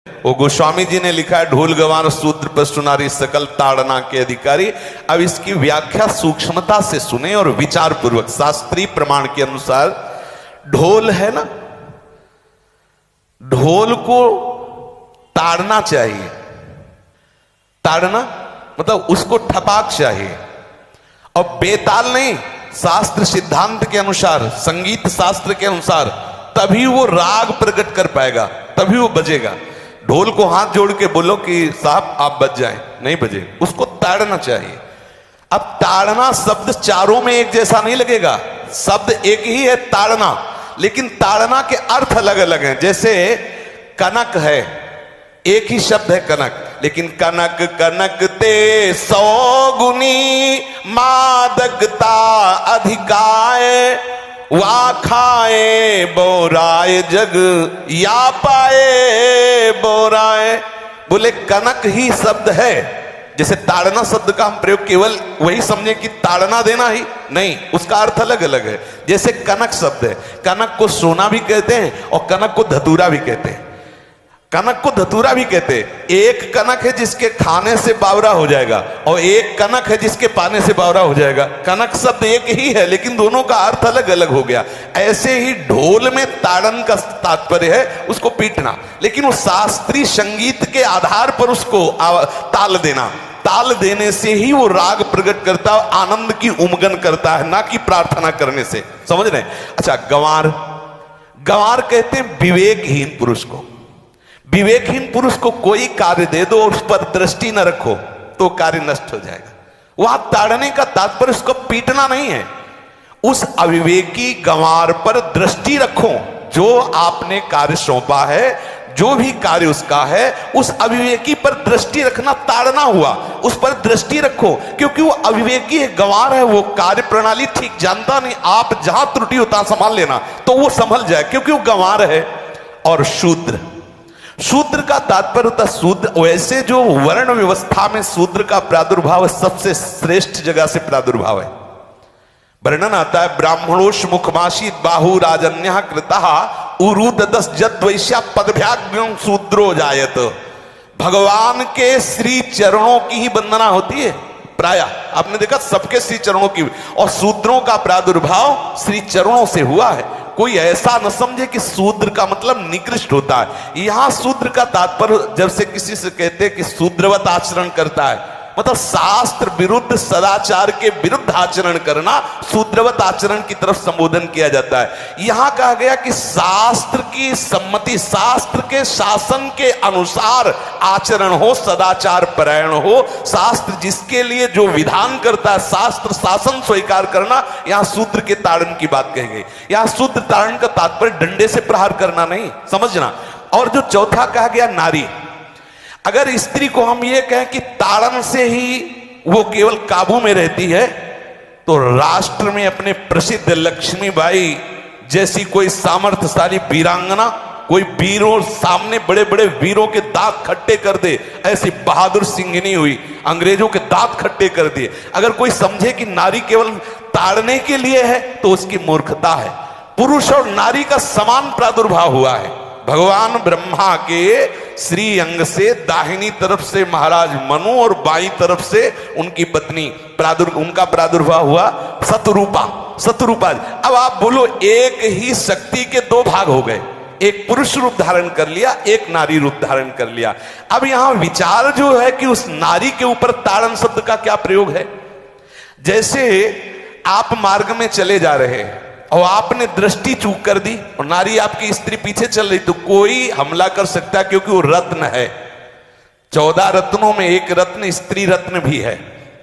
वो गोस्वामी जी ने लिखा है, ढोल गवार शूद्र पशु नारी सकल ताड़ना के अधिकारी। अब इसकी व्याख्या सूक्ष्मता से सुने और विचार पूर्वक। शास्त्रीय प्रमाण के अनुसार ढोल है ना, ढोल को ताड़ना चाहिए। ताड़ना मतलब उसको ठपाक चाहिए, और बेताल नहीं। शास्त्र सिद्धांत के अनुसार, संगीत शास्त्र के अनुसार तभी वो राग प्रकट कर पाएगा, तभी वो बजेगा। ढोल को हाथ जोड़ के बोलो कि साहब आप बज जाएं, नहीं बजे, उसको ताड़ना चाहिए। अब ताड़ना शब्द चारों में एक जैसा नहीं लगेगा, शब्द एक ही है ताड़ना, लेकिन ताड़ना के अर्थ अलग अलग हैं। जैसे कनक है, एक ही शब्द है कनक, लेकिन कनक कनक ते 100 गुनी मादकता अधिकाय, वा खाए बोराए जग या पाए बोराए। बोले कनक ही शब्द है। जैसे ताड़ना शब्द का हम प्रयोग केवल वही समझे कि ताड़ना देना ही नहीं, उसका अर्थ अलग अलग है। जैसे कनक शब्द है, कनक को सोना भी कहते हैं और कनक को धतूरा भी कहते हैं। कनक को धतूरा भी कहते हैं। एक कनक है जिसके खाने से बावरा हो जाएगा, और एक कनक है जिसके पाने से बावरा हो जाएगा। कनक शब्द एक ही है, लेकिन दोनों का अर्थ अलग अलग हो गया। ऐसे ही ढोल में ताड़न का तात्पर्य है उसको पीटना, लेकिन वो शास्त्रीय संगीत के आधार पर उसको ताल देना। ताल देने से ही वो राग प्रकट करता है, आनंद की उमगन करता है, ना कि प्रार्थना करने से। समझ रहे हैं? अच्छा, गंवार, गंवार कहते हैं विवेकहीन पुरुष को। विवेकहीन पुरुष को कोई कार्य दे दो और उस पर दृष्टि न रखो तो कार्य नष्ट हो जाएगा। वहां ताड़ने का तात्पर्य उसको पीटना नहीं है, उस अविवेकी गंवार पर दृष्टि रखो। जो आपने कार्य सौंपा है, जो भी कार्य उसका है, उस अविवेकी पर दृष्टि रखना ताड़ना हुआ। उस पर दृष्टि रखो, क्योंकि वो अविवेकी है, गंवार है, वो कार्य प्रणाली ठीक जानता नहीं। आप जहां त्रुटि होता संभाल लेना तो वो संभल जाए, क्योंकि वो गंवार है। और शूद्र, शूद्र का तात्पर्य होता है शूद्र। वैसे जो वर्ण व्यवस्था में शूद्र का प्रादुर्भाव सबसे श्रेष्ठ जगह से प्रादुर्भाव है। वर्णन आता है, ब्राह्मणोष मुखमाशी बाहु राजन्य कृतः उरुददस जद्वैश्या पदभ्याग्यं शूद्रो जायत। भगवान के श्री चरणों की ही वंदना होती है प्राय। आपने देखा सबके श्री चरणों की, और शूद्रों का प्रादुर्भाव श्री चरणों से हुआ है। कोई ऐसा न समझे कि शूद्र का मतलब निकृष्ट होता है। यहां शूद्र का तात्पर्य, जब से किसी से कहते हैं कि शूद्रवत आचरण करता है, मतलब शास्त्र विरुद्ध, सदाचार के विरुद्ध आचरण करना, शूद्रवत आचरण की तरफ संबोधन किया जाता है। यहां कहा गया कि शास्त्र की सम्मति, शास्त्र के शासन के अनुसार आचरण हो, सदाचार परायण हो। शास्त्र जिसके लिए जो विधान करता है, शास्त्र शासन स्वीकार करना, यहां शूद्र के ताड़न की बात कही गई। यहां शूद्र ताड़न का तात्पर्य डंडे से प्रहार करना नहीं, समझना। और जो चौथा कहा गया नारी, अगर स्त्री को हम ये कहें कि ताड़न से ही वो केवल काबू में रहती है, तो राष्ट्र में अपने प्रसिद्ध लक्ष्मीबाई जैसी कोई सामर्थ्यशाली वीरांगना, कोई वीरों सामने बड़े बड़े वीरों के दांत खट्टे कर दे, ऐसी बहादुर सिंघनी हुई, अंग्रेजों के दांत खट्टे कर दिए। अगर कोई समझे कि नारी केवल ताड़ने के लिए है तो उसकी मूर्खता है। पुरुष और नारी का समान प्रादुर्भाव हुआ है। भगवान ब्रह्मा के श्री अंग से दाहिनी तरफ से महाराज मनु और बाईं तरफ से उनकी पत्नी उनका प्रादुर्भाव हुआ शतरूपा। शतरूपा, अब आप बोलो, एक ही शक्ति के दो भाग हो गए, एक पुरुष रूप धारण कर लिया, एक नारी रूप धारण कर लिया। अब यहां विचार जो है कि उस नारी के ऊपर ताड़न शब्द का क्या प्रयोग है। जैसे आप मार्ग में चले जा रहे हैं और आपने दृष्टि चूक कर दी और नारी आपकी स्त्री पीछे चल रही, तो कोई हमला कर सकता है, क्योंकि वो रत्न है। 14 रत्नों में एक रत्न स्त्री रत्न भी है।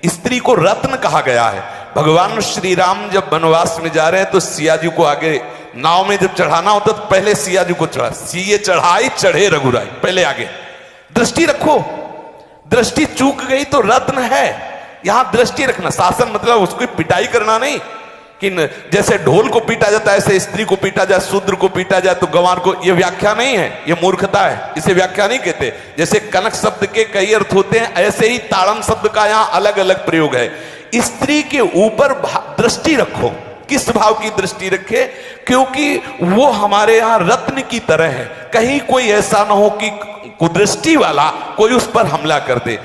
स्त्री को रत्न कहा गया है। भगवान श्री राम जब वनवास में जा रहे हैं तो सिया जी को आगे नाव में जब चढ़ाना होता तो पहले सिया जी को चढ़ा, सीए चढ़ाई चढ़े रघुराई, पहले आगे। दृष्टि रखो, दृष्टि चूक गई तो रत्न है। यहां दृष्टि रखना, शासन मतलब उसको पिटाई करना नहीं कि जैसे ढोल को पीटा जाता है ऐसे स्त्री को पीटा जाए, शूद्र को पीटा जाए तो गंवार को, ये व्याख्या नहीं है, ये मूर्खता है, इसे व्याख्या नहीं कहते। जैसे कनक शब्द के कई अर्थ होते हैं, ऐसे ही ताड़न शब्द का यहां अलग अलग प्रयोग है। स्त्री के ऊपर दृष्टि रखो, किस भाव की दृष्टि रखे? क्योंकि वो हमारे यहां रत्न की तरह है, कहीं कोई ऐसा ना हो कि कुदृष्टि वाला कोई उस पर हमला कर दे।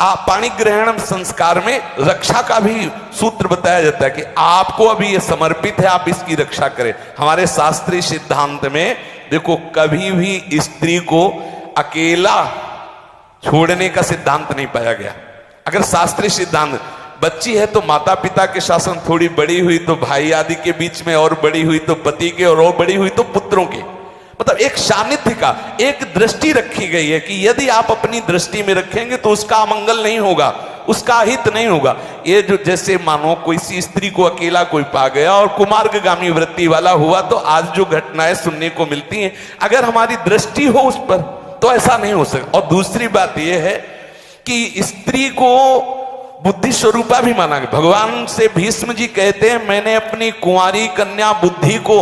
पाणी ग्रहण संस्कार में रक्षा का भी सूत्र बताया जाता है कि आपको अभी ये समर्पित है, आप इसकी रक्षा करें। हमारे शास्त्रीय सिद्धांत में देखो, कभी भी स्त्री को अकेला छोड़ने का सिद्धांत नहीं पाया गया। अगर शास्त्रीय सिद्धांत, बच्ची है तो माता पिता के शासन, थोड़ी बड़ी हुई तो भाई आदि के बीच में, और बड़ी हुई तो पति के, और बड़ी हुई तो पुत्रों के, मतलब एक सानिध्य का एक दृष्टि रखी गई है कि यदि आप अपनी दृष्टि में रखेंगे तो उसका अमंगल नहीं होगा, उसका हित नहीं होगा। ये जो जैसे मानो कोई सी स्त्री को अकेला कोई पा गया और कुमार्गगामी वृत्ति वाला हुआ, तो आज जो घटनाएं सुनने को मिलती हैं, अगर हमारी दृष्टि हो उस पर तो ऐसा नहीं हो सकता। और दूसरी बात यह है कि स्त्री को बुद्धि स्वरूपा भी माना गया। भगवान से भीष्म जी कहते हैं, मैंने अपनी कुंवारी कन्या बुद्धि को,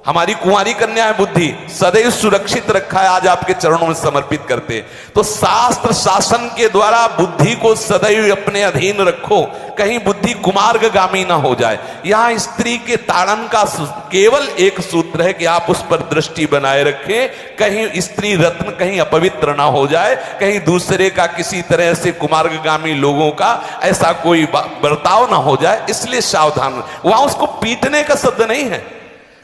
हमारी कुंवारी कन्या है बुद्धि, सदैव सुरक्षित रखा है, आज आपके चरणों में समर्पित करते हैं। तो शास्त्र शासन के द्वारा बुद्धि को सदैव अपने अधीन रखो, कहीं बुद्धि कुमार्गगामी ना हो जाए। यहां स्त्री के ताड़न का केवल एक सूत्र है कि आप उस पर दृष्टि बनाए रखें, कहीं स्त्री रत्न कहीं अपवित्र ना हो जाए, कहीं दूसरे का किसी तरह से कुमार्गगामी लोगों का ऐसा कोई बर्ताव ना हो जाए, इसलिए सावधान। वहां उसको पीटने का शब्द नहीं है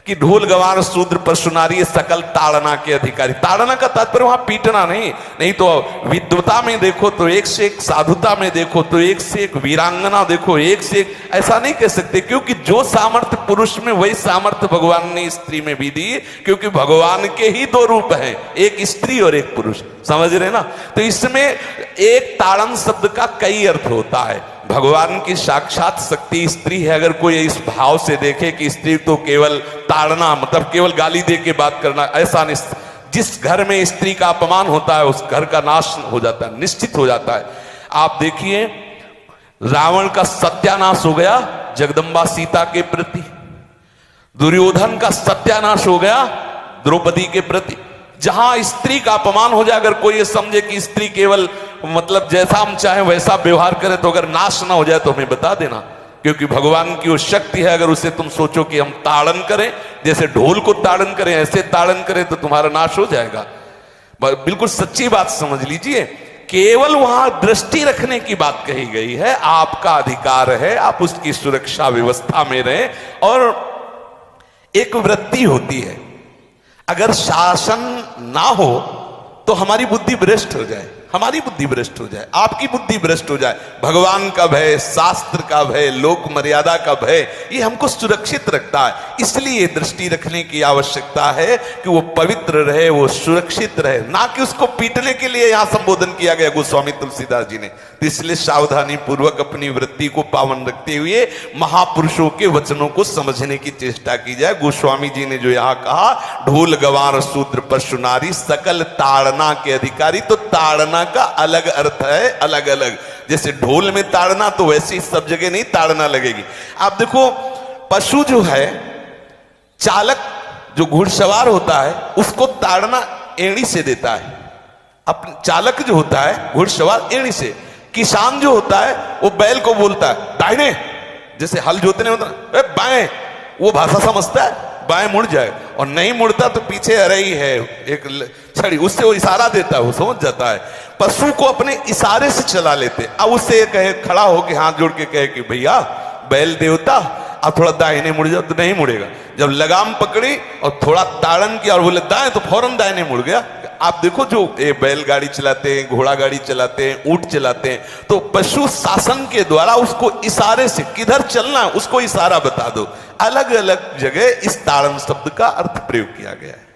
कि ढोल गवार शूद्र पर सुनारी सकल ताड़ना के अधिकारी। ताड़ना का तात्पर्य वहां पीटना नहीं तो विद्वता में देखो तो एक से एक, साधुता में देखो तो एक से एक, वीरांगना देखो एक से एक, ऐसा नहीं कह सकते। क्योंकि जो सामर्थ्य पुरुष में, वही सामर्थ्य भगवान ने स्त्री में भी दी, क्योंकि भगवान के ही दो रूप हैं, एक स्त्री और एक पुरुष, समझ रहे ना। तो इसमें एक ताड़न शब्द का कई अर्थ होता है। भगवान की साक्षात शक्ति स्त्री है। अगर कोई इस भाव से देखे कि स्त्री तो केवल ताड़ना, मतलब केवल गाली दे के बात करना, ऐसा नहीं। जिस घर में स्त्री का अपमान होता है उस घर का नाश हो जाता है, निश्चित हो जाता है। आप देखिए, रावण का सत्यानाश हो गया जगदम्बा सीता के प्रति, दुर्योधन का सत्यानाश हो गया द्रौपदी के प्रति। जहां स्त्री का अपमान हो जाए, अगर कोई ये समझे कि स्त्री केवल मतलब जैसा हम चाहें वैसा व्यवहार करे, तो अगर नाश ना हो जाए तो हमें बता देना, क्योंकि भगवान की वो शक्ति है। अगर उसे तुम सोचो कि हम ताड़न करें, जैसे ढोल को ताड़न करें, ऐसे ताड़न करें, तो तुम्हारा नाश हो जाएगा। बिल्कुल सच्ची बात समझ लीजिए। केवल वहां दृष्टि रखने की बात कही गई है, आपका अधिकार है, आप उसकी सुरक्षा व्यवस्था में रहें। और एक वृत्ति होती है, अगर शासन ना हो तो हमारी बुद्धि भ्रष्ट हो जाए, हमारी बुद्धि भ्रष्ट हो जाए, आपकी बुद्धि भ्रष्ट हो जाए। भगवान का भय, शास्त्र का भय, लोक मर्यादा का भय, ये हमको सुरक्षित रखता है। इसलिए दृष्टि रखने की आवश्यकता है कि वो पवित्र रहे, वो सुरक्षित रहे, ना कि उसको पीटने के लिए यहां संबोधन किया गया गोस्वामी तुलसीदास जी ने। तो इसलिए सावधानी पूर्वक अपनी वृत्ति को पावन रखते हुए महापुरुषों के वचनों को समझने की चेष्टा की जाए। गोस्वामी जी ने जो यहाँ कहा, ढोल गवार शूद्र पर सुनारी सकल ताड़ना के अधिकारी, तो ताड़ना का अलग अर्थ है, अलग अलग। जैसे ढोल में ताड़ना, तो वैसे ही सब जगह नहीं ताड़ना लगेगी। आप देखो, पशु जो है, चालक जो घुड़सवार होता है, उसको ताड़ना एड़ी से देता है। अपने चालक जो होता है घुड़सवार, एड़ी से। किसान जो होता है वो बैल को बोलता है दाहिने, जैसे हल जोतने होता है बाएं, वो भाषा समझता है, बाएं मुड़ जाए, और नहीं मुड़ता तो पीछे अरई है एक छड़ी, उससे वो इशारा देता है, वो समझ जाता है। पशु को अपने इशारे से चला लेते। अब उससे कहे, खड़ा होके हाथ जोड़ के कहे कि भैया बैल देवता, आप थोड़ा दाहिने मुड़ जाओ, तो नहीं मुड़ेगा। जब लगाम पकड़ी और थोड़ा ताड़न किया और बोले दाएं, तो फौरन दाहिने मुड़ गया। आप देखो, जो बैलगाड़ी चलाते हैं, घोड़ा गाड़ी चलाते हैं, ऊंट चलाते हैं, तो पशु शासन के द्वारा उसको इशारे से किधर चलना, उसको इशारा बता दो। अलग अलग जगह इस ताड़न शब्द का अर्थ प्रयोग किया गया है।